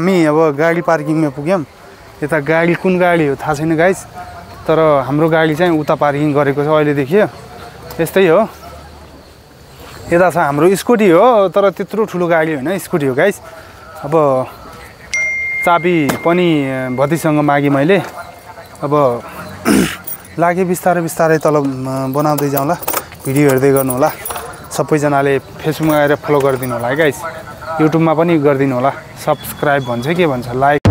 हामी अब गाडी पार्किङमा पुग्यौँ। यता गाडी कुन गाडी हो थाहा छैन गाइस, तर हाम्रो गाडी चाहिँ उता पार्किङ गरेको छ अहिले देखियो। यस्तै हो। यता छ हाम्रो स्कुटी हो, तर त्यत्रो ठुलो गाडी होइन, स्कुटी हो गाइस। अब चाबी पनि भतिसँग मागेँ मैले। अब लागे बिस्तारै बिस्तारै तल बनाउँदै जाउँला। भिडियो हेर्दै गर्नु होला। सबैजनाले फेसबुकमा आएर फलो गरिदिनु होला है गाइस। युट्युबमा पनि गरिदिनु होला। सब्सक्राइब भन्छ के भन्छ, लाइक